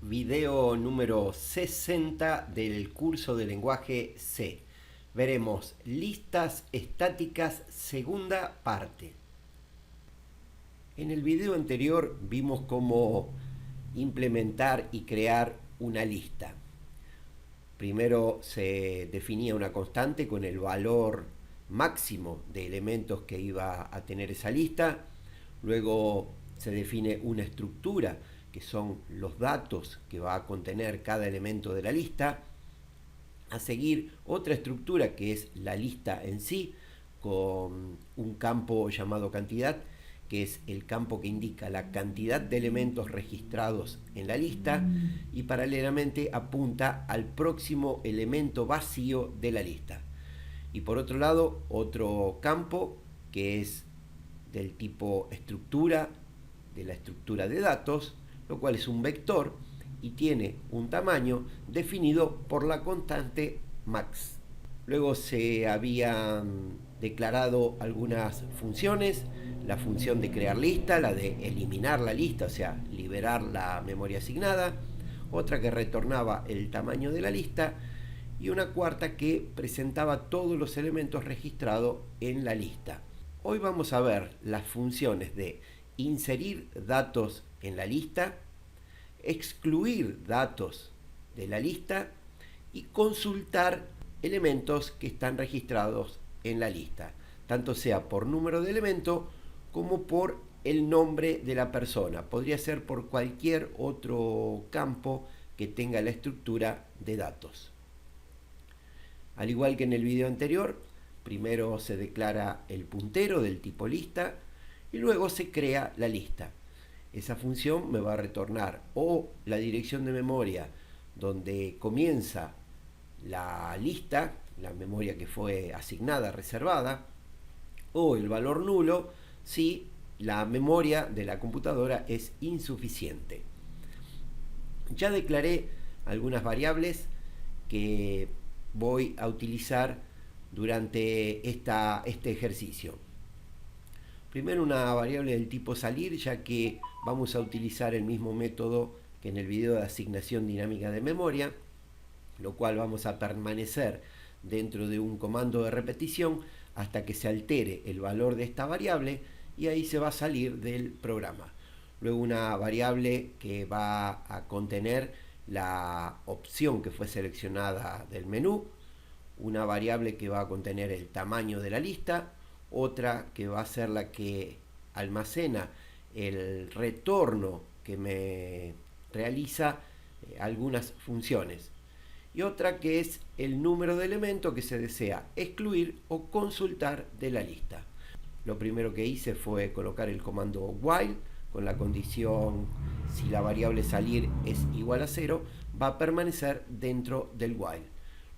Video número 60 del curso de lenguaje C. Veremos listas estáticas, segunda parte. En el video anterior vimos cómo implementar y crear una lista. Primero se definía una constante con el valor máximo de elementos que iba a tener esa lista. Luego se define una estructura, que son los datos que va a contener cada elemento de la lista. A seguir, otra estructura que es la lista en sí, con un campo llamado cantidad, que es el campo que indica la cantidad de elementos registrados en la lista y paralelamente apunta al próximo elemento vacío de la lista. Y por otro lado, otro campo que es del tipo estructura, de la estructura de datos, lo cual es un vector y tiene un tamaño definido por la constante max. Luego se habían declarado algunas funciones, la función de crear lista, la de eliminar la lista, o sea, liberar la memoria asignada, otra que retornaba el tamaño de la lista y una cuarta que presentaba todos los elementos registrados en la lista. Hoy vamos a ver las funciones de inserir datos en la lista, excluir datos de la lista y consultar elementos que están registrados en la lista, tanto sea por número de elemento como por el nombre de la persona. Podría ser por cualquier otro campo que tenga la estructura de datos. Al igual que en el video anterior, primero se declara el puntero del tipo lista y luego se crea la lista. Esa función me va a retornar o la dirección de memoria donde comienza la lista, la memoria que fue asignada, reservada, o el valor nulo si la memoria de la computadora es insuficiente. Ya declaré algunas variables que voy a utilizar durante este ejercicio. Primero una variable del tipo salir, ya que vamos a utilizar el mismo método que en el video de asignación dinámica de memoria, lo cual vamos a permanecer dentro de un comando de repetición hasta que se altere el valor de esta variable y ahí se va a salir del programa. Luego una variable que va a contener la opción que fue seleccionada del menú, una variable que va a contener el tamaño de la lista, otra que va a ser la que almacena el retorno que me realiza algunas funciones, y otra que es el número de elementos que se desea excluir o consultar de la lista. Lo primero que hice fue colocar el comando while con la condición: si la variable salir es igual a 0, va a permanecer dentro del while.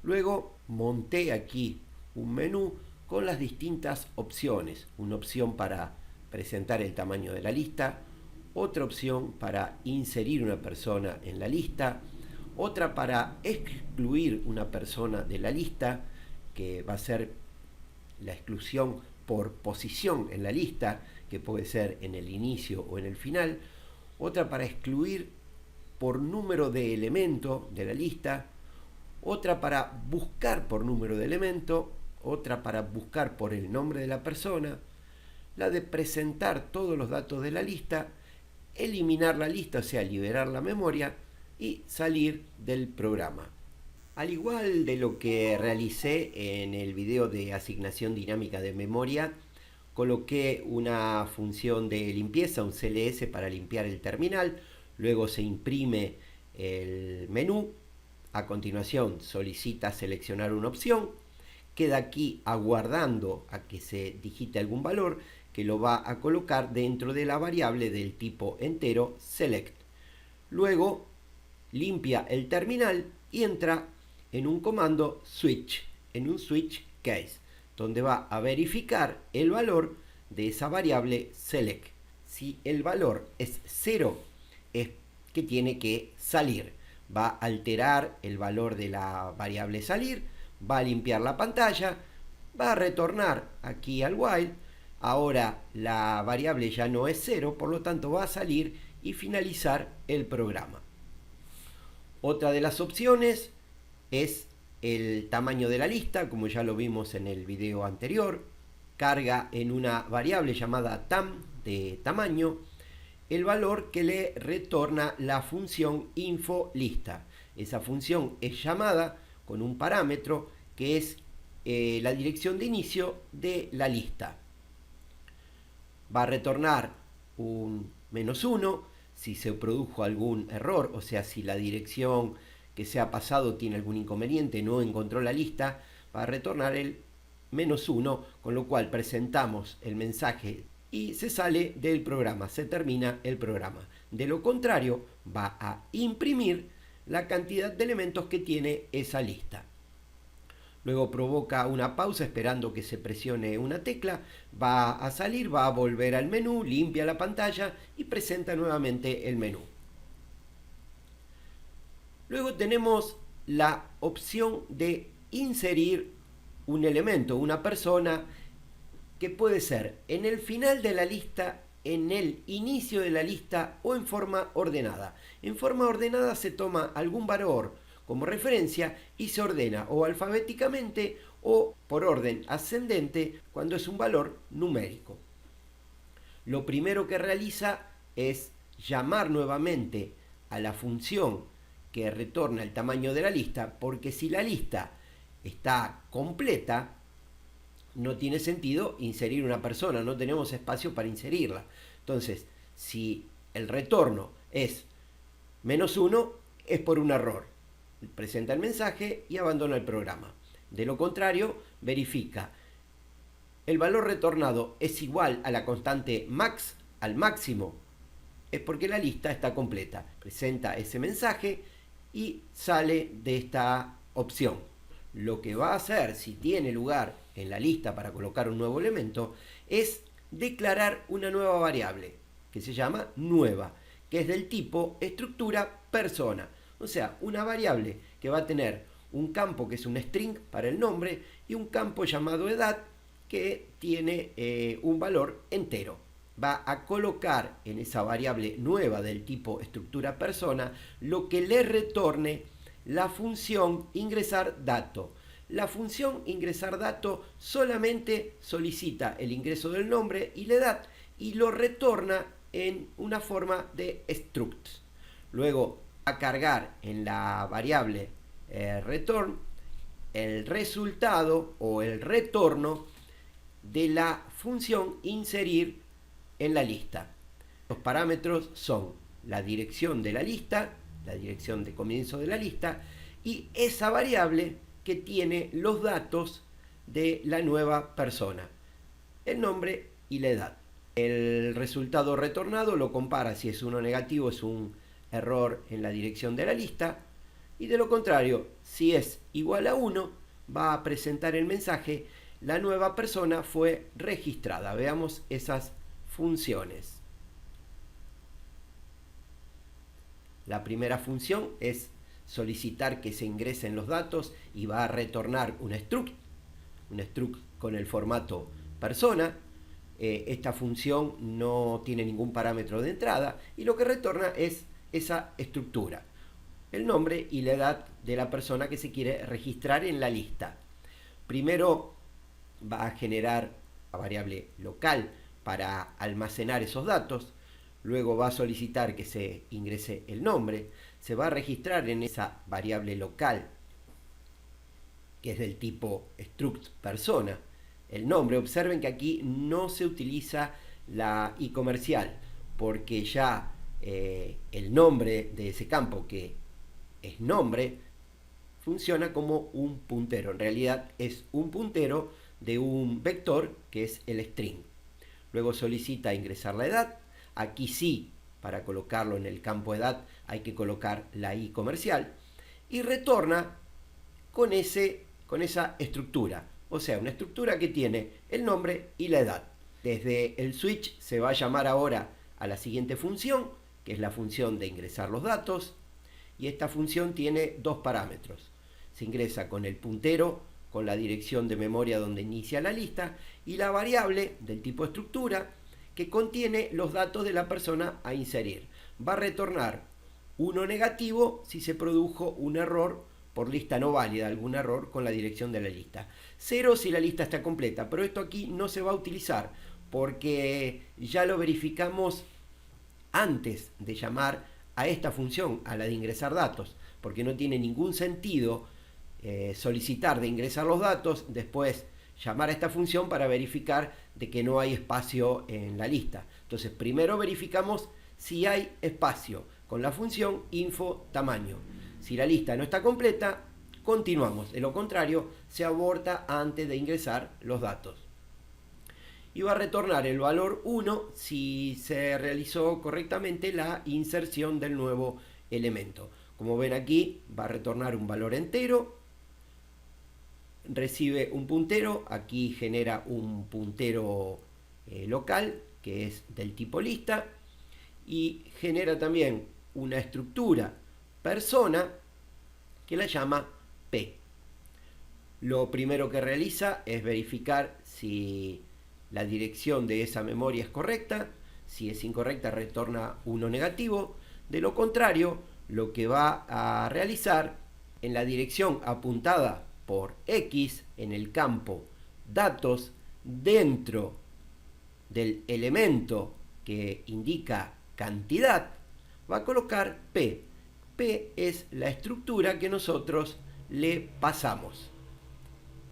Luego monté aquí un menú con las distintas opciones. Una opción para presentar el tamaño de la lista, otra opción para inserir una persona en la lista, otra para excluir una persona de la lista, que va a ser la exclusión por posición en la lista, que puede ser en el inicio o en el final, otra para excluir por número de elemento de la lista, otra para buscar por número de elemento, otra para buscar por el nombre de la persona, la de presentar todos los datos de la lista, eliminar la lista, o sea, liberar la memoria y salir del programa. Al igual de lo que realicé en el video de asignación dinámica de memoria, coloqué una función de limpieza, un CLS, para limpiar el terminal. Luego se imprime el menú. A continuación solicita seleccionar una opción. Queda aquí aguardando a que se digite algún valor que lo va a colocar dentro de la variable del tipo entero select. Luego limpia el terminal y entra en un comando switch, en un switch case, donde va a verificar el valor de esa variable select. Si el valor es 0, es que tiene que salir. Va a alterar el valor de la variable salir, va a limpiar la pantalla, va a retornar aquí al while. Ahora la variable ya no es 0, por lo tanto va a salir y finalizar el programa. Otra de las opciones es el tamaño de la lista, como ya lo vimos en el video anterior. Carga en una variable llamada tam de tamaño el valor que le retorna la función info-lista. Esa función es llamada con un parámetro que es la dirección de inicio de la lista. Va a retornar un -1 si se produjo algún error, o sea, si la dirección que se ha pasado tiene algún inconveniente, no encontró la lista, va a retornar el -1, con lo cual presentamos el mensaje y se sale del programa, se termina el programa. De lo contrario, va a imprimir la cantidad de elementos que tiene esa lista. Luego provoca una pausa esperando que se presione una tecla, va a salir, va a volver al menú, limpia la pantalla y presenta nuevamente el menú. Luego tenemos la opción de inserir un elemento, una persona, que puede ser en el final de la lista, en el inicio de la lista o en forma ordenada. En forma ordenada se toma algún valor como referencia y se ordena o alfabéticamente o por orden ascendente cuando es un valor numérico. Lo primero que realiza es llamar nuevamente a la función que retorna el tamaño de la lista, porque si la lista está completa, no tiene sentido inserir una persona, no tenemos espacio para inserirla. Entonces, si el retorno es -1, es por un error. Presenta el mensaje y abandona el programa. De lo contrario, verifica el valor retornado es igual a la constante max, al máximo, es porque la lista está completa. Presenta ese mensaje y sale de esta opción. Lo que va a hacer, si tiene lugar en la lista para colocar un nuevo elemento, es declarar una nueva variable que se llama nueva, que es del tipo estructura persona. O sea, una variable que va a tener un campo que es un string para el nombre y un campo llamado edad que tiene un valor entero. Va a colocar en esa variable nueva del tipo estructura persona lo que le retorne la función ingresar dato. La función ingresar dato solamente solicita el ingreso del nombre y la edad y lo retorna en una forma de struct. Luego a cargar en la variable return el resultado o el retorno de la función inserir en la lista. Los parámetros son la dirección de la lista, la dirección de comienzo de la lista y esa variable que tiene los datos de la nueva persona, el nombre y la edad. El resultado retornado lo compara, si es uno negativo es un error en la dirección de la lista y de lo contrario, si es igual a 1 va a presentar el mensaje la nueva persona fue registrada. Veamos esas funciones. La primera función es solicitar que se ingresen los datos y va a retornar un struct con el formato persona. Esta función no tiene ningún parámetro de entrada y lo que retorna es esa estructura, el nombre y la edad de la persona que se quiere registrar en la lista. Primero va a generar la variable local para almacenar esos datos, luego va a solicitar que se ingrese el nombre, se va a registrar en esa variable local que es del tipo struct persona el nombre. Observen que aquí no se utiliza la i comercial porque ya el nombre de ese campo, que es nombre, funciona como un puntero. En realidad es un puntero de un vector que es el string. Luego solicita ingresar la edad. Aquí sí, para colocarlo en el campo edad hay que colocar la i comercial y retorna con esa estructura, o sea, una estructura que tiene el nombre y la edad. Desde el switch se va a llamar ahora a la siguiente función, que es la función de ingresar los datos, y esta función tiene dos parámetros. Se ingresa con el puntero, con la dirección de memoria donde inicia la lista, y la variable del tipo estructura que contiene los datos de la persona a inserir. Va a retornar 1 negativo si se produjo un error por lista no válida, algún error con la dirección de la lista. 0 si la lista está completa, pero esto aquí no se va a utilizar porque ya lo verificamos antes de llamar a esta función, a la de ingresar datos, porque no tiene ningún sentido solicitar de ingresar los datos, después llamar a esta función para verificar de que no hay espacio en la lista. Entonces primero verificamos si hay espacio con la función info tamaño. Si la lista no está completa, continuamos. De lo contrario, se aborta antes de ingresar los datos. Y va a retornar el valor 1 si se realizó correctamente la inserción del nuevo elemento. Como ven aquí, va a retornar un valor entero, recibe un puntero, aquí genera un puntero local, que es del tipo lista, y genera también una estructura persona que la llama P. Lo primero que realiza es verificar si la dirección de esa memoria es correcta. Si es incorrecta, retorna 1 negativo. De lo contrario, lo que va a realizar en la dirección apuntada por X en el campo datos dentro del elemento que indica cantidad, va a colocar P. P es la estructura que nosotros le pasamos.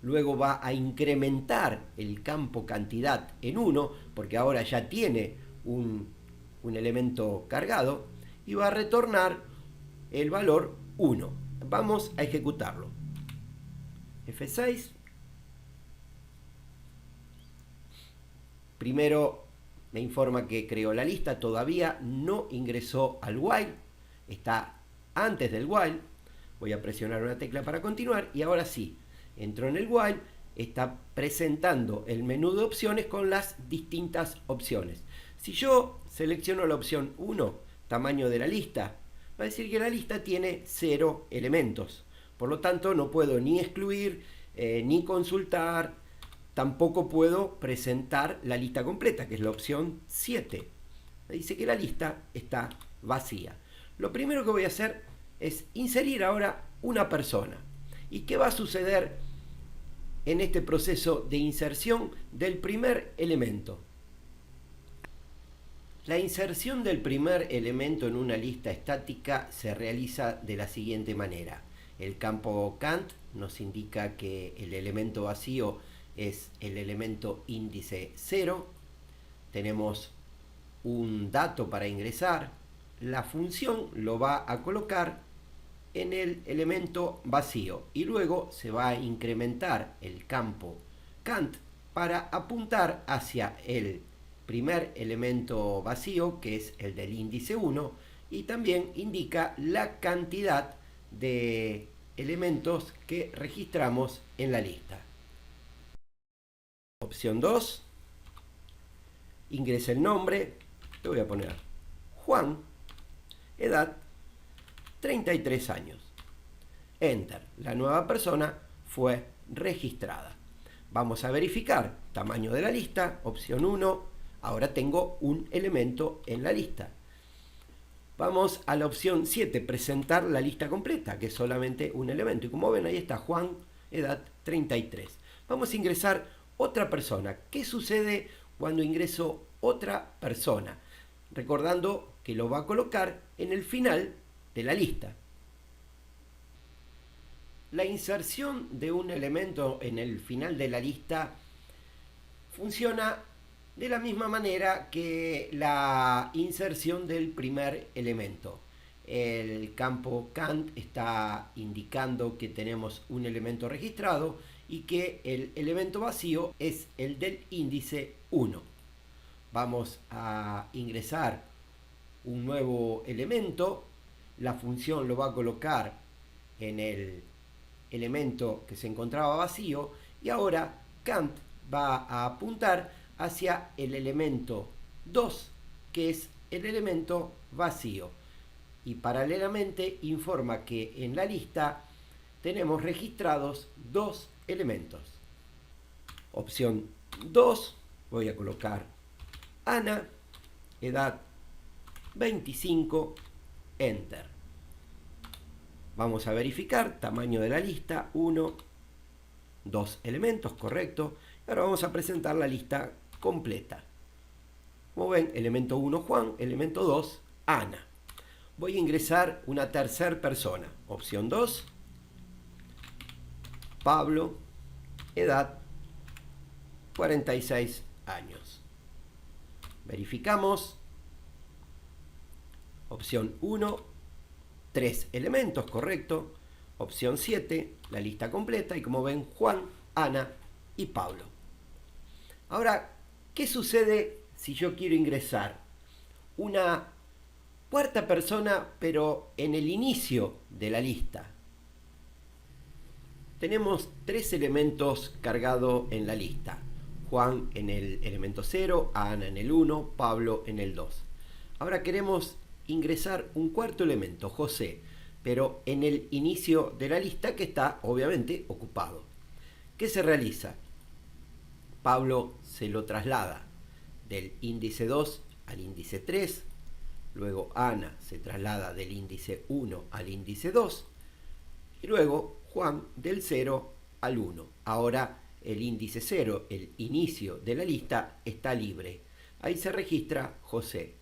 Luego va a incrementar el campo cantidad en 1, porque ahora ya tiene un elemento cargado, y va a retornar el valor 1. Vamos a ejecutarlo. F6. Primero me informa que creó la lista, todavía no ingresó al while, está antes del while. Voy a presionar una tecla para continuar y ahora sí, entró en el while, está presentando el menú de opciones con las distintas opciones. Si yo selecciono la opción 1, tamaño de la lista, va a decir que la lista tiene 0 elementos. Por lo tanto, no puedo ni excluir, ni consultar, tampoco puedo presentar la lista completa, que es la opción 7. Me dice que la lista está vacía. Lo primero que voy a hacer es inserir ahora una persona. ¿Y qué va a suceder en este proceso de inserción del primer elemento? La inserción del primer elemento en una lista estática se realiza de la siguiente manera. El campo Cant nos indica que el elemento vacío es el elemento índice 0. Tenemos un dato para ingresar. La función lo va a colocar en el elemento vacío y luego se va a incrementar el campo Cant para apuntar hacia el primer elemento vacío, que es el del índice 1, y también indica la cantidad de elementos que registramos en la lista. Opción 2, ingresa el nombre, le voy a poner Juan, edad 33 años. Enter, la nueva persona fue registrada. Vamos a verificar tamaño de la lista, opción 1, ahora tengo un elemento en la lista. Vamos a la opción 7, presentar la lista completa, que es solamente un elemento. Y como ven, ahí está Juan, edad 33. Vamos a ingresar otra persona. ¿Qué sucede cuando ingreso otra persona? Recordando que lo va a colocar en el final de la lista. La inserción de un elemento en el final de la lista funciona de la misma manera que la inserción del primer elemento. El campo Cant está indicando que tenemos un elemento registrado y que el elemento vacío es el del índice 1. Vamos a ingresar un nuevo elemento. La función lo va a colocar en el elemento que se encontraba vacío y ahora Cant va a apuntar hacia el elemento 2, que es el elemento vacío, y paralelamente informa que en la lista tenemos registrados 2 elementos. Opción 2, voy a colocar Ana, edad 25, Enter. Vamos a verificar tamaño de la lista, 1, 2 elementos, correcto. Ahora vamos a presentar la lista completa. Como ven, elemento 1 Juan, elemento 2 Ana. Voy a ingresar una tercera persona. Opción 2, Pablo, edad 46 años. Verificamos. Opción 1, 3 elementos, correcto. Opción 7, la lista completa. Y como ven, Juan, Ana y Pablo. Ahora, ¿qué sucede si yo quiero ingresar una cuarta persona, pero en el inicio de la lista? Tenemos 3 elementos cargados en la lista. Juan en el elemento 0, Ana en el 1, Pablo en el 2. Ahora queremos ingresar un cuarto elemento, José, pero en el inicio de la lista que está obviamente ocupado. ¿Qué se realiza? Pablo se lo traslada del índice 2 al índice 3, luego Ana se traslada del índice 1 al índice 2, y luego Juan del 0 al 1. Ahora el índice 0, el inicio de la lista, está libre. Ahí se registra José.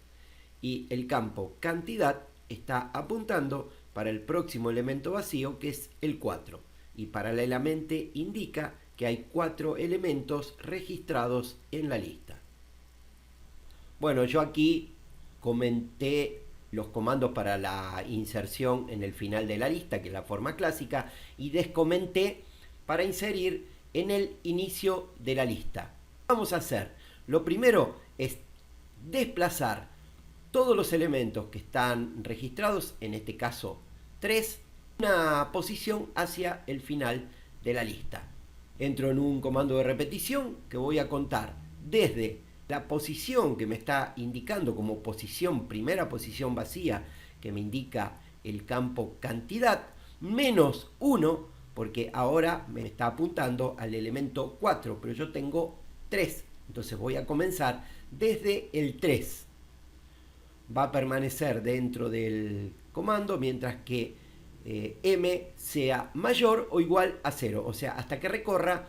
Y el campo cantidad está apuntando para el próximo elemento vacío, que es el 4. Y paralelamente indica que hay 4 elementos registrados en la lista. Bueno, yo aquí comenté los comandos para la inserción en el final de la lista, que es la forma clásica, y descomenté para inserir en el inicio de la lista. Vamos a hacer, lo primero es desplazar todos los elementos que están registrados, en este caso 3, una posición hacia el final de la lista. Entro en un comando de repetición que voy a contar desde la posición que me está indicando como posición, primera posición vacía, que me indica el campo cantidad, menos 1, porque ahora me está apuntando al elemento 4, pero yo tengo 3. Entonces voy a comenzar desde el 3. Va a permanecer dentro del comando mientras que m sea mayor o igual a 0, o sea, hasta que recorra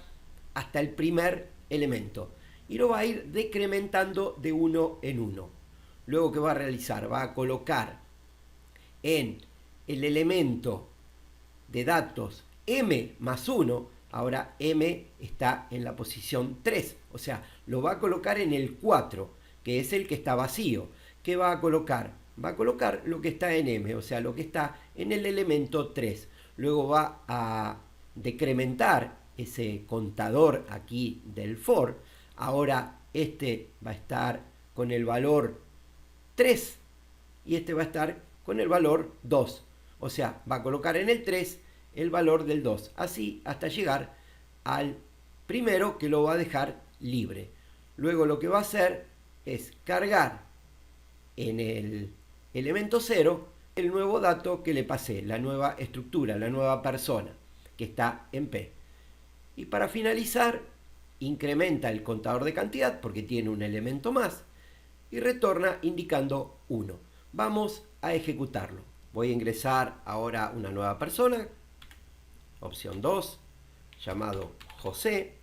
hasta el primer elemento. Y lo va a ir decrementando de 1 en 1. Luego, ¿qué va a realizar? Va a colocar en el elemento de datos m más 1, ahora m está en la posición 3, o sea, lo va a colocar en el 4, que es el que está vacío. ¿Qué va a colocar? Va a colocar lo que está en m, o sea, lo que está en el elemento 3. Luego va a decrementar ese contador aquí del for. Ahora este va a estar con el valor 3 y este va a estar con el valor 2. O sea, va a colocar en el 3 el valor del 2. Así hasta llegar al primero, que lo va a dejar libre. Luego lo que va a hacer es cargar en el elemento 0 el nuevo dato que le pasé, la nueva estructura, la nueva persona que está en P. Y para finalizar, incrementa el contador de cantidad porque tiene un elemento más y retorna indicando 1. Vamos a ejecutarlo. Voy a ingresar ahora una nueva persona, opción 2, llamado José.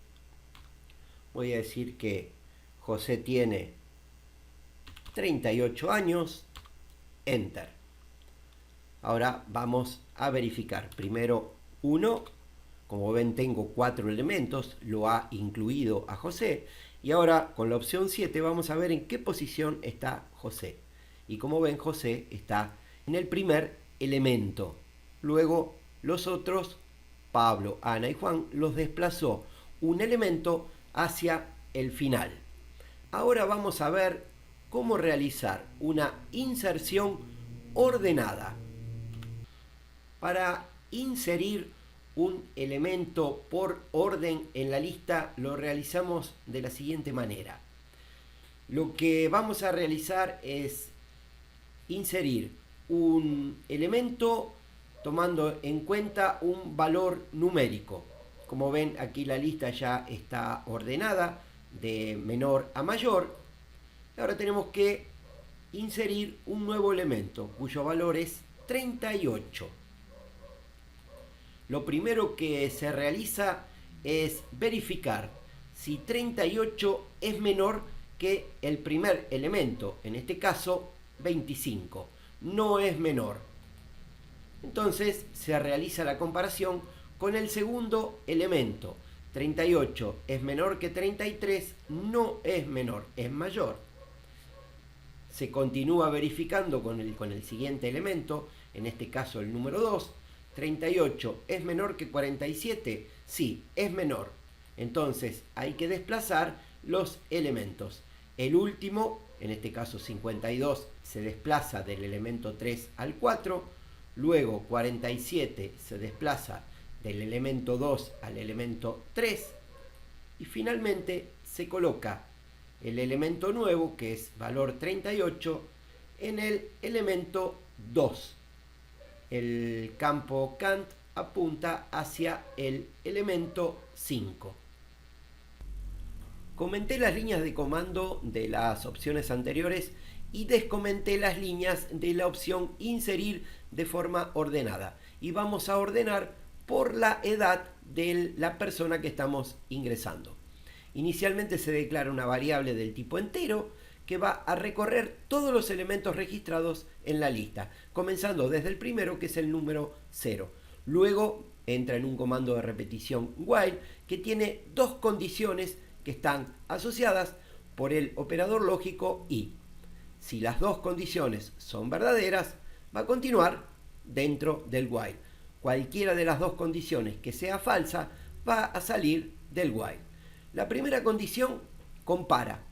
Voy a decir que José tiene 38 años, enter. Ahora vamos a verificar. Primero 1. Como ven, tengo 4 elementos, lo ha incluido a José. Y ahora con la opción 7 vamos a ver en qué posición está José. Y como ven, José está en el primer elemento. Luego los otros, Pablo, Ana y Juan, los desplazó un elemento hacia el final. Ahora vamos a ver cómo realizar una inserción ordenada. Para inserir un elemento por orden en la lista lo realizamos de la siguiente manera. Lo que vamos a realizar es inserir un elemento tomando en cuenta un valor numérico. Como ven, aquí la lista ya está ordenada de menor a mayor. Ahora tenemos que inserir un nuevo elemento cuyo valor es 38. Lo primero que se realiza es verificar si 38 es menor que el primer elemento, en este caso 25. No es menor. Entonces se realiza la comparación con el segundo elemento. 38 es menor que 33, no es menor, es mayor. Se continúa verificando con el siguiente elemento, en este caso el número 2. 38 es menor que 47, sí, es menor. Entonces hay que desplazar los elementos. El último, en este caso 52, se desplaza del elemento 3 al 4. Luego 47 se desplaza del elemento 2 al elemento 3. Y finalmente se coloca el elemento nuevo, que es valor 38, en el elemento 2. El campo Kant apunta hacia el elemento 5. Comenté las líneas de comando de las opciones anteriores y descomenté las líneas de la opción inserir de forma ordenada. Y vamos a ordenar por la edad de la persona que estamos ingresando. Inicialmente se declara una variable del tipo entero que va a recorrer todos los elementos registrados en la lista, comenzando desde el primero, que es el número 0. Luego entra en un comando de repetición while que tiene dos condiciones que están asociadas por el operador lógico y. Si las dos condiciones son verdaderas, va a continuar dentro del while. Cualquiera de las dos condiciones que sea falsa va a salir del while. La primera condición compara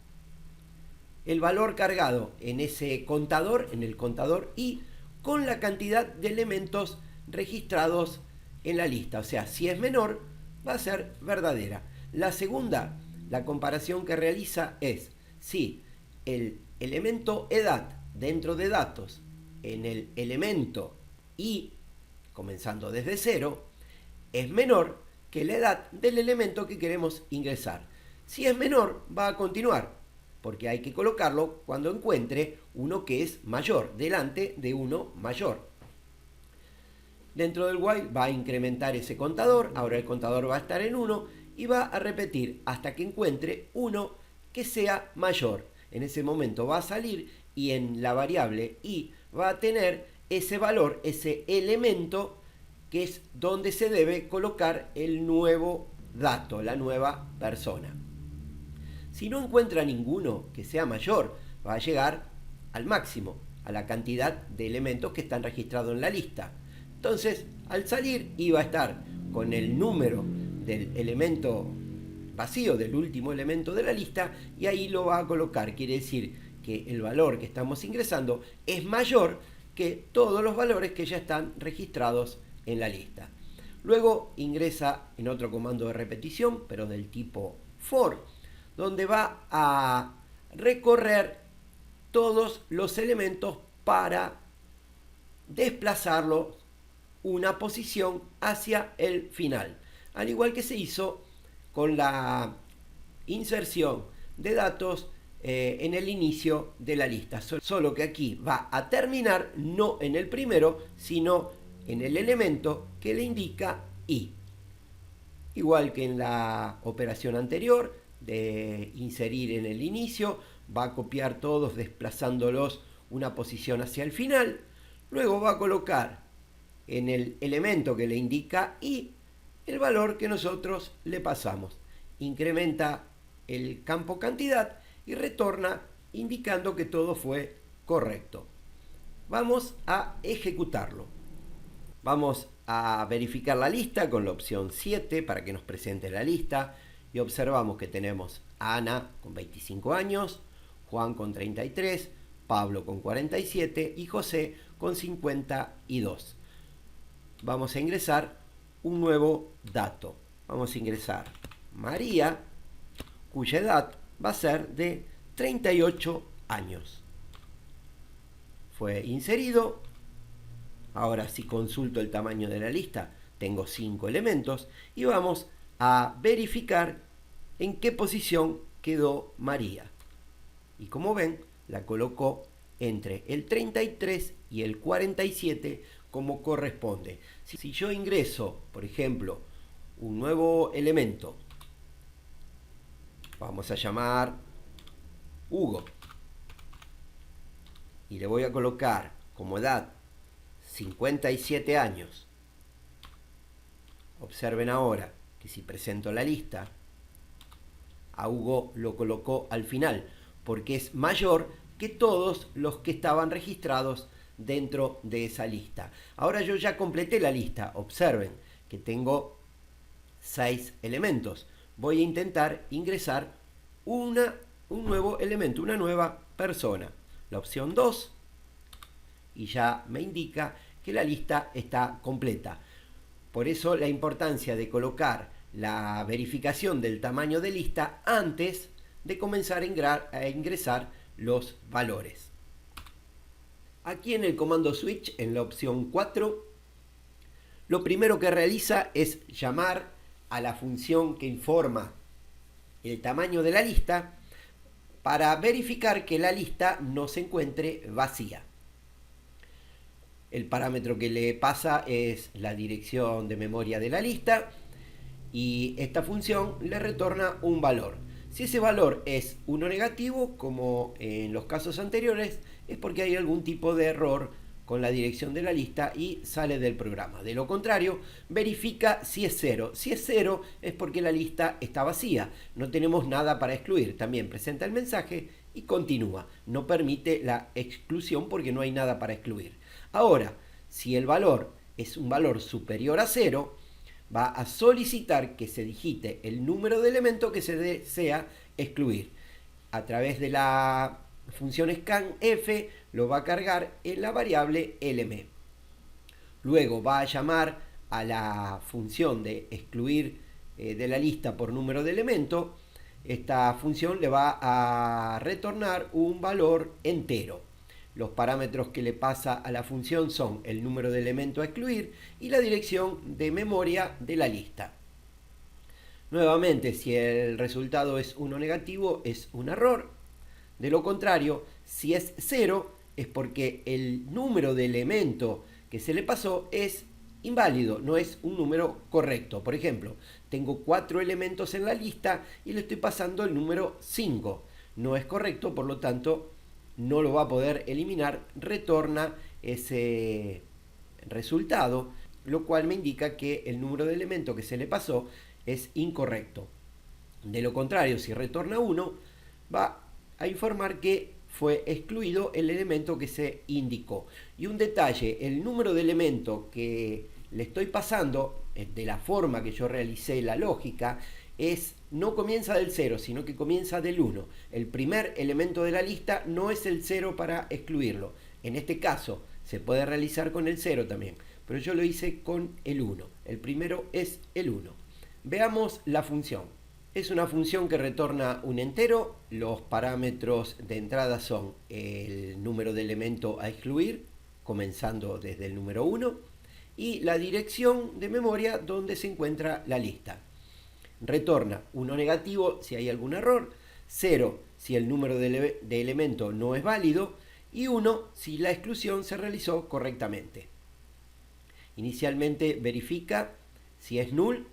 el valor cargado en ese contador, en el contador i, con la cantidad de elementos registrados en la lista. O sea, si es menor, va a ser verdadera. La segunda, la comparación que realiza es si el elemento edad dentro de datos en el elemento i, comenzando desde 0, es menor que la edad del elemento que queremos ingresar. Si es menor, va a continuar, porque hay que colocarlo cuando encuentre uno que es mayor, delante de uno mayor. Dentro del while va a incrementar ese contador, ahora el contador va a estar en 1 y va a repetir hasta que encuentre uno que sea mayor. En ese momento va a salir y en la variable i va a tener ese valor, ese elemento que es donde se debe colocar el nuevo dato, la nueva persona. Si no encuentra ninguno que sea mayor, va a llegar al máximo, a la cantidad de elementos que están registrados en la lista. Entonces, al salir, iba a estar con el número del elemento vacío, del último elemento de la lista, y ahí lo va a colocar. Quiere decir que el valor que estamos ingresando es mayor que todos los valores que ya están registrados en la lista. Luego ingresa en otro comando de repetición, pero del tipo for, donde va a recorrer todos los elementos para desplazarlo una posición hacia el final. Al igual que se hizo con la inserción de datos en el inicio de la lista. Solo que aquí va a terminar no en el primero, sino en el elemento que le indica i. Igual que en la operación anterior de inserir en el inicio, va a copiar todos desplazándolos una posición hacia el final. Luego va a colocar en el elemento que le indica i el valor que nosotros le pasamos. Incrementa el campo cantidad y retorna indicando que todo fue correcto. Vamos a ejecutarlo. Vamos a verificar la lista con la opción 7 para que nos presente la lista y observamos que tenemos a Ana con 25 años, Juan con 33, Pablo con 47 y José con 52. Vamos a ingresar un nuevo dato. Vamos a ingresar María, cuya edad va a ser de 38 años. Fue inserido. Ahora si consulto el tamaño de la lista, tengo 5 elementos y vamos a verificar en qué posición quedó María. Y como ven, la colocó entre el 33 y el 47 como corresponde. Si yo ingreso, por ejemplo, un nuevo elemento, vamos a llamar Hugo, y le voy a colocar como edad 57 años, observen ahora que si presento la lista, a Hugo lo colocó al final, porque es mayor que todos los que estaban registrados dentro de esa lista. Ahora yo ya completé la lista, observen que tengo 6 elementos. Voy a intentar ingresar un nuevo elemento, una nueva persona. La opción 2, y ya me indica que la lista está completa. Por eso la importancia de colocar la verificación del tamaño de lista antes de comenzar a ingresar los valores. Aquí en el comando switch, en la opción 4, lo primero que realiza es llamar a la función que informa el tamaño de la lista para verificar que la lista no se encuentre vacía. El parámetro que le pasa es la dirección de memoria de la lista y esta función le retorna un valor. Si ese valor es 1 negativo, como en los casos anteriores, es porque hay algún tipo de error con la dirección de la lista y sale del programa. De lo contrario, verifica si es 0. Si es 0 es porque la lista está vacía, no tenemos nada para excluir. También presenta el mensaje y continúa. No permite la exclusión porque no hay nada para excluir. Ahora, si el valor es un valor superior a 0, va a solicitar que se digite el número de elemento que se desea excluir. A través de la función scanf lo va a cargar en la variable lm. Luego va a llamar a la función de excluir de la lista por número de elemento. Esta función le va a retornar un valor entero. Los parámetros que le pasa a la función son el número de elemento a excluir y la dirección de memoria de la lista. Nuevamente, si el resultado es 1 negativo, es un error. De lo contrario, si es 0, es porque el número de elemento que se le pasó es inválido, no es un número correcto. Por ejemplo, tengo 4 elementos en la lista y le estoy pasando el número 5. No es correcto, por lo tanto, no lo va a poder eliminar, retorna ese resultado, lo cual me indica que el número de elementos que se le pasó es incorrecto. De lo contrario, si retorna 1, va a informar que fue excluido el elemento que se indicó. Y un detalle, el número de elementos que le estoy pasando, de la forma que yo realicé la lógica, no comienza del 0, sino que comienza del 1. El primer elemento de la lista no es el 0 para excluirlo. En este caso, se puede realizar con el 0 también, pero yo lo hice con el 1. El primero es el 1. Veamos la función. Es una función que retorna un entero. Los parámetros de entrada son el número de elemento a excluir, comenzando desde el número 1, y la dirección de memoria donde se encuentra la lista. Retorna 1 negativo si hay algún error, 0 si el número de elemento no es válido y 1 si la exclusión se realizó correctamente. Inicialmente verifica si es null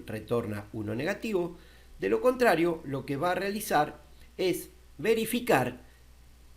retorna 1 negativo. De lo contrario, lo que va a realizar es verificar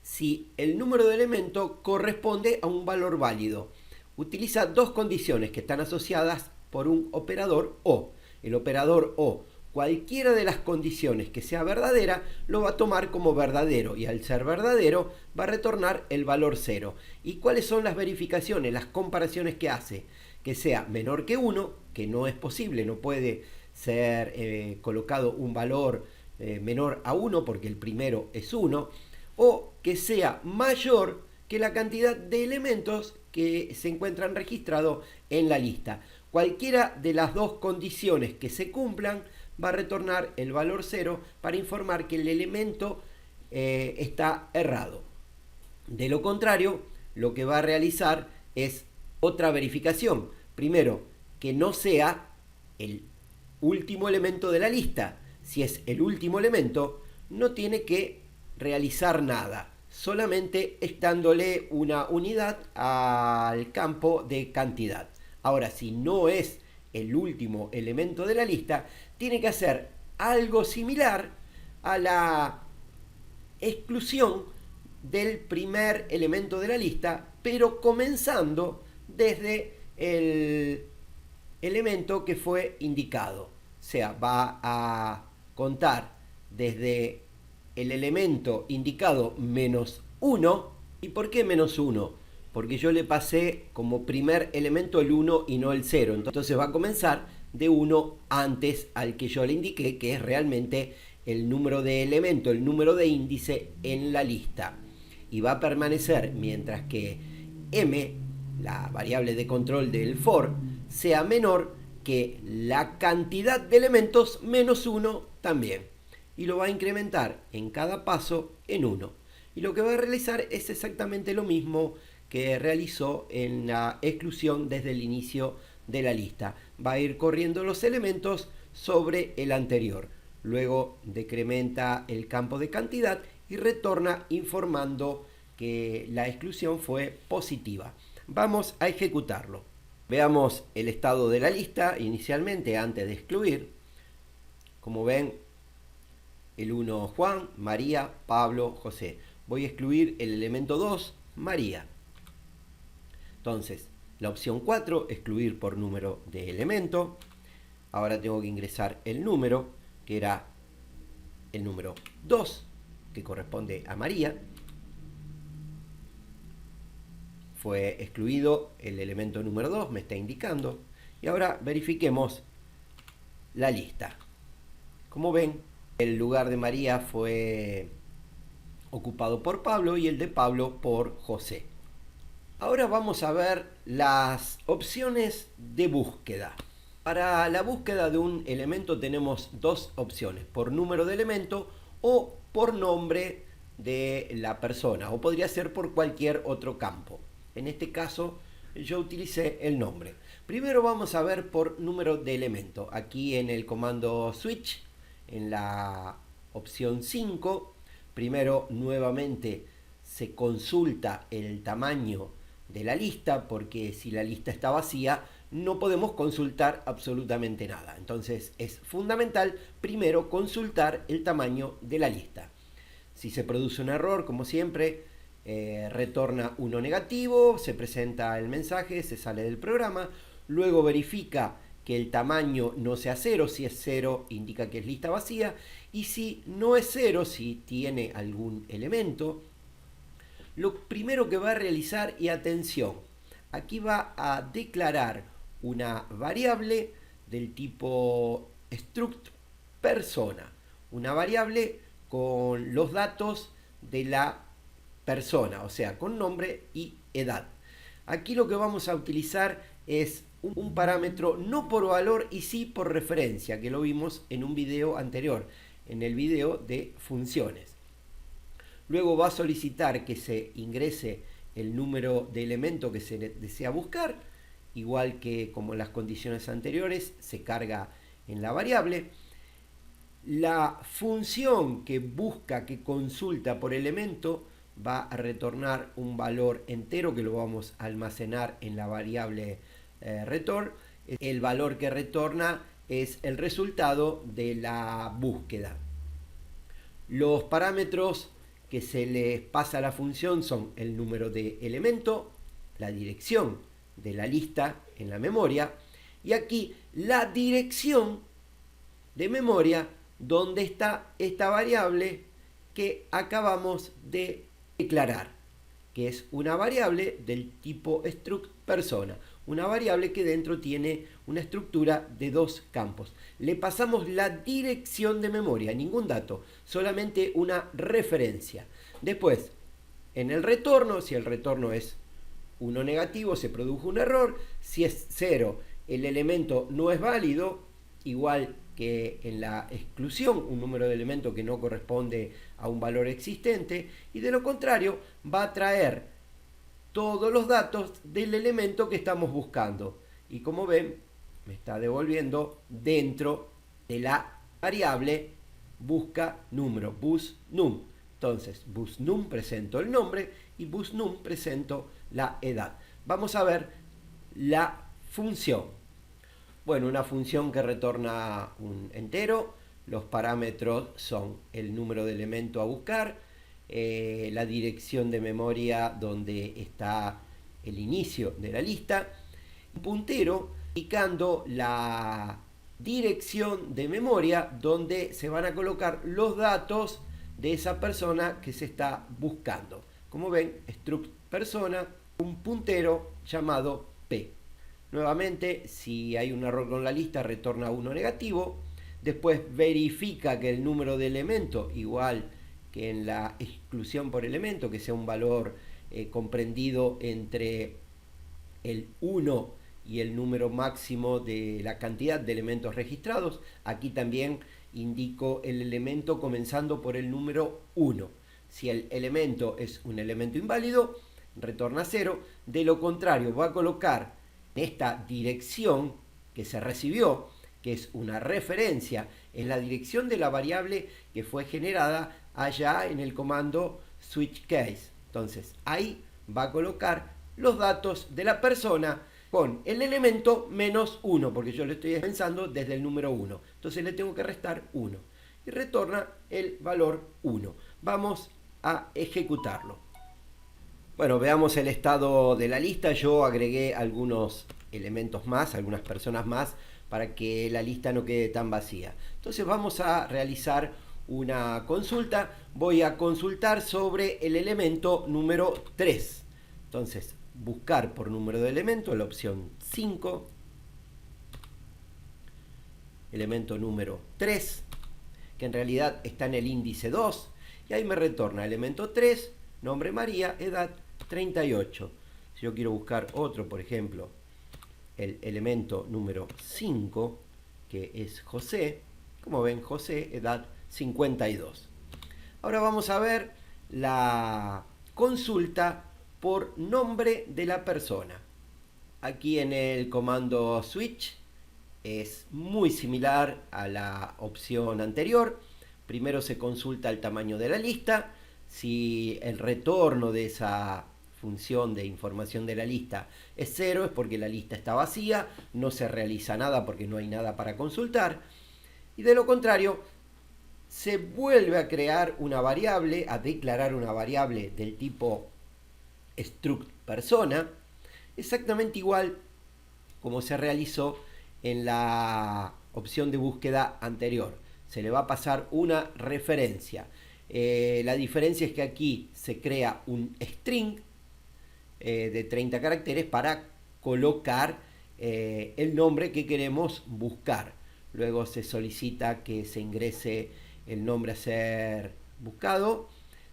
si el número de elemento corresponde a un valor válido. Utiliza dos condiciones que están asociadas por un operador OR. El operador OR, cualquiera de las condiciones que sea verdadera, lo va a tomar como verdadero y al ser verdadero va a retornar el valor 0. ¿Y cuáles son las verificaciones, las comparaciones que hace? Que sea menor que 1, que no es posible, no puede ser colocado un valor menor a 1 porque el primero es 1, o que sea mayor que la cantidad de elementos que se encuentran registrados en la lista. Cualquiera de las dos condiciones que se cumplan va a retornar el valor 0 para informar que el elemento está errado. De lo contrario, lo que va a realizar es otra verificación. Primero, que no sea el último elemento de la lista. Si es el último elemento, no tiene que realizar nada. solamente dándole una unidad al campo de cantidad. Ahora, si no es el último elemento de la lista, tiene que hacer algo similar a la exclusión del primer elemento de la lista, pero comenzando desde el elemento que fue indicado. O sea, va a contar desde el elemento indicado menos 1. ¿Y por qué menos 1? Porque yo le pasé como primer elemento el 1 y no el 0. Entonces va a comenzar de 1 antes al que yo le indiqué, que es realmente el número de elemento, el número de índice en la lista. Y va a permanecer mientras que m, la variable de control del for, sea menor que la cantidad de elementos menos 1 también. Y lo va a incrementar en cada paso en 1. Y lo que va a realizar es exactamente lo mismo que realizó en la exclusión desde el inicio de la lista. Va a ir corriendo los elementos sobre el anterior. Luego decrementa el campo de cantidad y retorna informando que la exclusión fue positiva. Vamos a ejecutarlo. Veamos el estado de la lista inicialmente antes de excluir. Como ven, el 1 Juan, María, Pablo, José. Voy a excluir el elemento 2, María. Entonces, la opción 4, excluir por número de elemento. Ahora tengo que ingresar el número, que era el número 2, que corresponde a María. Fue excluido el elemento número 2, me está indicando. Y ahora verifiquemos la lista. Como ven, el lugar de María fue ocupado por Pablo y el de Pablo por José. Ahora vamos a ver las opciones de búsqueda. Para la búsqueda de un elemento tenemos dos opciones, por número de elemento o por nombre de la persona, o podría ser por cualquier otro campo. En este caso yo utilicé el nombre. Primero vamos a ver por número de elemento. Aquí en el comando switch, en la opción 5, primero nuevamente se consulta el tamaño de la lista, porque si la lista está vacía no podemos consultar absolutamente nada. Entonces es fundamental primero consultar el tamaño de la lista. Si se produce un error, como siempre, retorna 1 negativo, se presenta el mensaje, se sale del programa, luego verifica que el tamaño no sea 0, si es 0 indica que es lista vacía, y si no es 0, si tiene algún elemento, lo primero que va a realizar, y atención, aquí va a declarar una variable del tipo struct persona, una variable con los datos de la persona, o sea, con nombre y edad. Aquí lo que vamos a utilizar es un parámetro no por valor y sí por referencia, que lo vimos en un video anterior, en el video de funciones. Luego va a solicitar que se ingrese el número de elemento que se desea buscar, igual que como en las condiciones anteriores, se carga en la variable. La función que busca, que consulta por elemento, va a retornar un valor entero que lo vamos a almacenar en la variable return. El valor que retorna es el resultado de la búsqueda. Los parámetros que se les pasa a la función son el número de elemento, la dirección de la lista en la memoria, y aquí la dirección de memoria donde está esta variable que acabamos de declarar, que es una variable del tipo struct persona, una variable que dentro tiene una estructura de dos campos. Le pasamos la dirección de memoria, ningún dato, solamente una referencia. Después, en el retorno, si el retorno es 1 negativo, se produjo un error. Si es 0, el elemento no es válido, igual que en la exclusión, un número de elemento que no corresponde a un valor existente, y de lo contrario va a traer todos los datos del elemento que estamos buscando. Y como ven, me está devolviendo dentro de la variable busca número, busNum. Entonces, busNum presento el nombre y busNum presento la edad. Vamos a ver la función. Bueno, una función que retorna un entero. Los parámetros son el número de elemento a buscar, la dirección de memoria donde está el inicio de la lista, un puntero indicando la dirección de memoria donde se van a colocar los datos de esa persona que se está buscando. Como ven, struct persona, un puntero llamado P. Nuevamente, si hay un error con la lista, retorna 1 negativo. Después verifica que el número de elemento, igual que en la exclusión por elemento, que sea un valor comprendido entre el 1 y el número máximo de la cantidad de elementos registrados. Aquí también indico el elemento comenzando por el número 1. Si el elemento es un elemento inválido, retorna 0. De lo contrario, va a colocar esta dirección que se recibió, que es una referencia, en la dirección de la variable que fue generada allá en el comando switch case. Entonces ahí va a colocar los datos de la persona con el elemento menos 1, porque yo le estoy pensando desde el número 1. Entonces le tengo que restar 1 y retorna el valor 1. Vamos a ejecutarlo. Bueno, veamos el estado de la lista. Yo agregué algunos elementos más, algunas personas más, para que la lista no quede tan vacía. Entonces vamos a realizar una consulta. Voy a consultar sobre el elemento número 3. Entonces, buscar por número de elemento, la opción 5. Elemento número 3, que en realidad está en el índice 2. Y ahí me retorna elemento 3, nombre María, edad 38. Si yo quiero buscar otro, por ejemplo, el elemento número 5, que es José, como ven, José, edad 52. Ahora vamos a ver la consulta por nombre de la persona. Aquí en el comando switch es muy similar a la opción anterior. Primero se consulta el tamaño de la lista. Si el retorno de esa función de información de la lista es 0, es porque la lista está vacía, no se realiza nada porque no hay nada para consultar. Y de lo contrario, se vuelve a crear una variable, a declarar una variable del tipo struct persona, exactamente igual como se realizó en la opción de búsqueda anterior. Se le va a pasar una referencia. La diferencia es que aquí se crea un string de 30 caracteres para colocar el nombre que queremos buscar. Luego se solicita que se ingrese el nombre a ser buscado.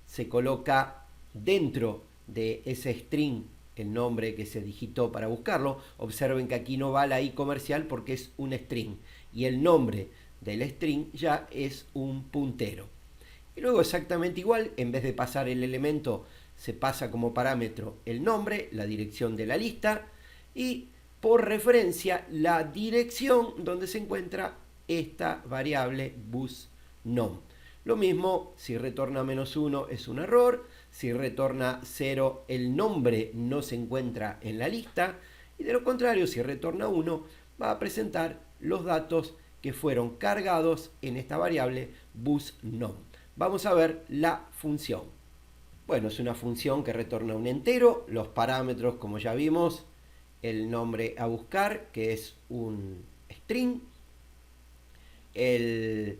Se coloca dentro de ese string el nombre que se digitó para buscarlo. Observen que aquí no va la i comercial porque es un string y el nombre del string ya es un puntero. Y luego exactamente igual, en vez de pasar el elemento, se pasa como parámetro el nombre, la dirección de la lista y por referencia la dirección donde se encuentra esta variable busNum. Lo mismo, si retorna -1 es un error, si retorna 0 el nombre no se encuentra en la lista y de lo contrario, si retorna 1 va a presentar los datos que fueron cargados en esta variable busNum. Vamos a ver la función. Bueno, es una función que retorna un entero, los parámetros como ya vimos, el nombre a buscar que es un string, el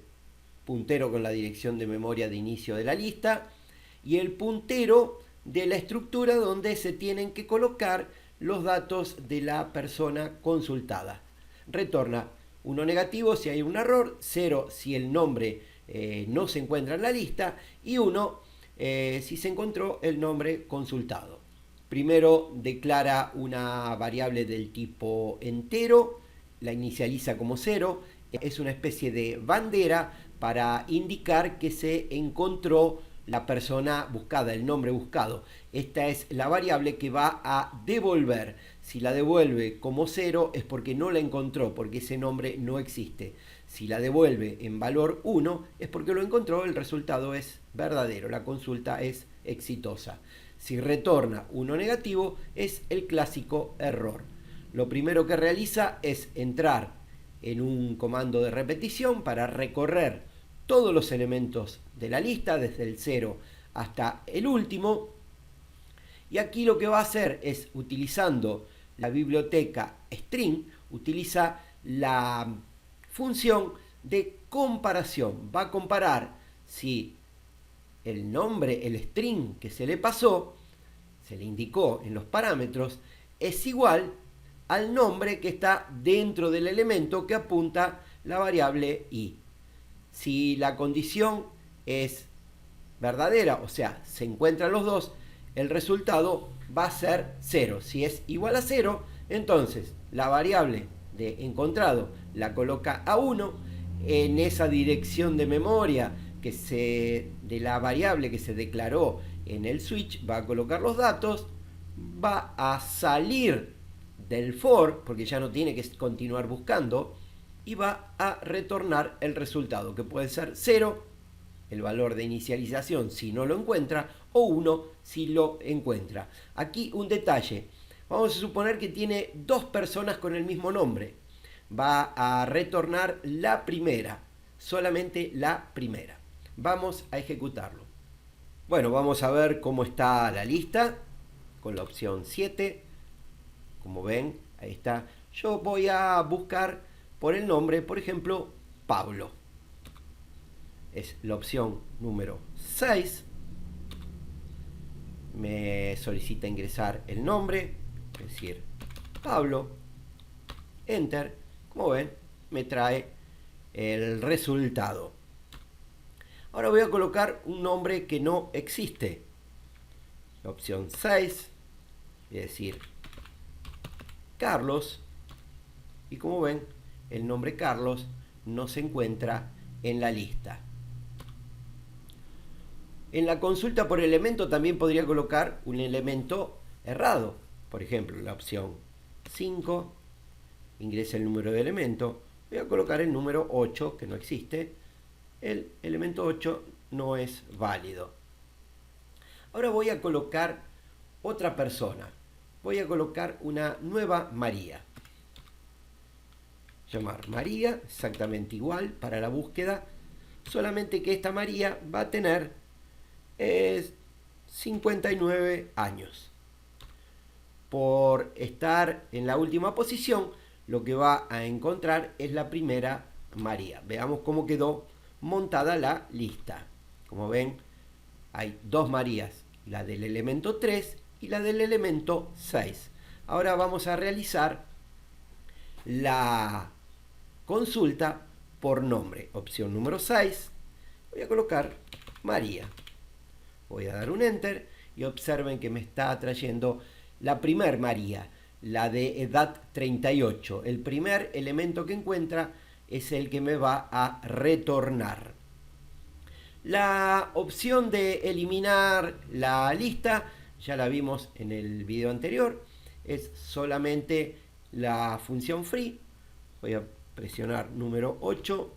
puntero con la dirección de memoria de inicio de la lista y el puntero de la estructura donde se tienen que colocar los datos de la persona consultada. Retorna 1 negativo si hay un error, 0 si el nombre no se encuentra en la lista y 1 si se encontró el nombre consultado. Primero declara una variable del tipo entero, la inicializa como 0, es una especie de bandera para indicar que se encontró la persona buscada, el nombre buscado. Esta es la variable que va a devolver. Si la devuelve como 0 es porque no la encontró, porque ese nombre no existe. Si la devuelve en valor 1 es porque lo encontró, el resultado es verdadero, la consulta es exitosa. Si retorna 1 negativo es el clásico error. Lo primero que realiza es entrar en un comando de repetición para recorrer todos los elementos de la lista, desde el 0 hasta el último. Y aquí lo que va a hacer es, utilizando la biblioteca string, utiliza la función de comparación. Va a comparar si el nombre, el string que se le pasó, se le indicó en los parámetros, es igual al nombre que está dentro del elemento que apunta la variable i. Si la condición es verdadera, o sea, se encuentran los dos, el resultado va a ser 0. Si es igual a 0, entonces la variable de encontrado la coloca a 1. En esa dirección de memoria de la variable que se declaró en el switch, va a colocar los datos, va a salir del for, porque ya no tiene que continuar buscando, y va a retornar el resultado, que puede ser 0, el valor de inicialización si no lo encuentra, o 1 si lo encuentra. Aquí un detalle. Vamos a suponer que tiene dos personas con el mismo nombre. Va a retornar la primera, solamente la primera. Vamos a ejecutarlo. Bueno, vamos a ver cómo está la lista con la opción 7. Como ven, ahí está. Yo voy a buscar por el nombre, por ejemplo, Pablo. Es la opción número 6. Me solicita ingresar el nombre, es decir, Pablo. Enter. Como ven, me trae el resultado. Ahora voy a colocar un nombre que no existe. La opción 6, es decir, Carlos. Y como ven, el nombre Carlos no se encuentra en la lista. En la consulta por elemento también podría colocar un elemento errado. Por ejemplo, la opción 5, ingresa el número de elemento. Voy a colocar el número 8, que no existe. El elemento 8 no es válido. Ahora voy a colocar otra persona. Voy a colocar una nueva María. Llamar María, exactamente igual para la búsqueda, solamente que esta María va a tener 59 años. Por estar en la última posición, lo que va a encontrar es la primera María. Veamos cómo quedó montada la lista. Como ven, hay dos Marías, la del elemento 3 y la del elemento 6. Ahora vamos a realizar la consulta por nombre. Opción número 6. Voy a colocar María. Voy a dar un enter y observen que me está trayendo la primer María, la de edad 38. El primer elemento que encuentra es el que me va a retornar. La opción de eliminar la lista ya la vimos en el video anterior. Es solamente la función free. Voy a presionar número 8.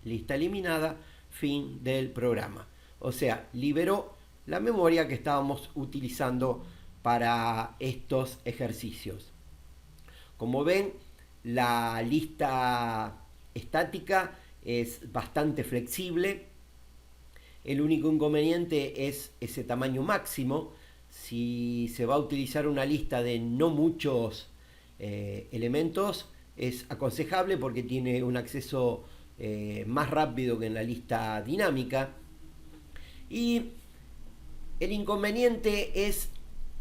Lista eliminada. Fin del programa. O sea, liberó la memoria que estábamos utilizando para estos ejercicios. Como ven, la lista estática es bastante flexible. El único inconveniente es ese tamaño máximo. Si se va a utilizar una lista de no muchos elementos, es aconsejable porque tiene un acceso más rápido que en la lista dinámica. Y el inconveniente es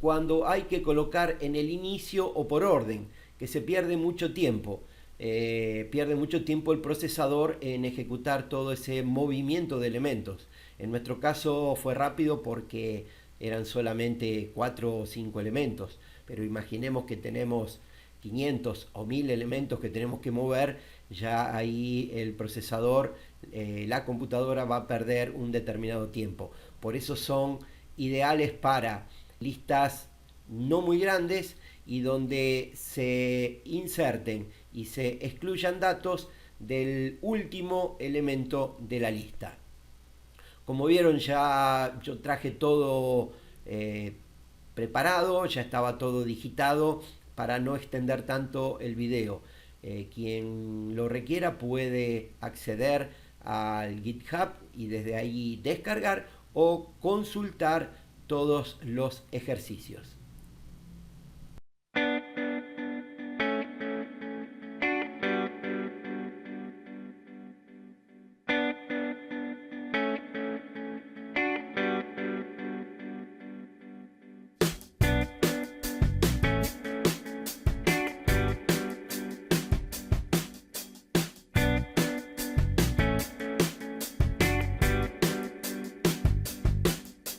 cuando hay que colocar en el inicio o por orden, que se pierde mucho tiempo. Pierde mucho tiempo el procesador en ejecutar todo ese movimiento de elementos. En nuestro caso fue rápido porque eran solamente 4 o 5 elementos, pero imaginemos que tenemos 500 o 1000 elementos que tenemos que mover, ya ahí el procesador, la computadora va a perder un determinado tiempo. Por eso son ideales para listas no muy grandes y donde se inserten y se excluyan datos del último elemento de la lista. Como vieron, ya yo traje todo preparado, ya estaba todo digitado para no extender tanto el video. Quien lo requiera puede acceder al GitHub y desde ahí descargar o consultar todos los ejercicios.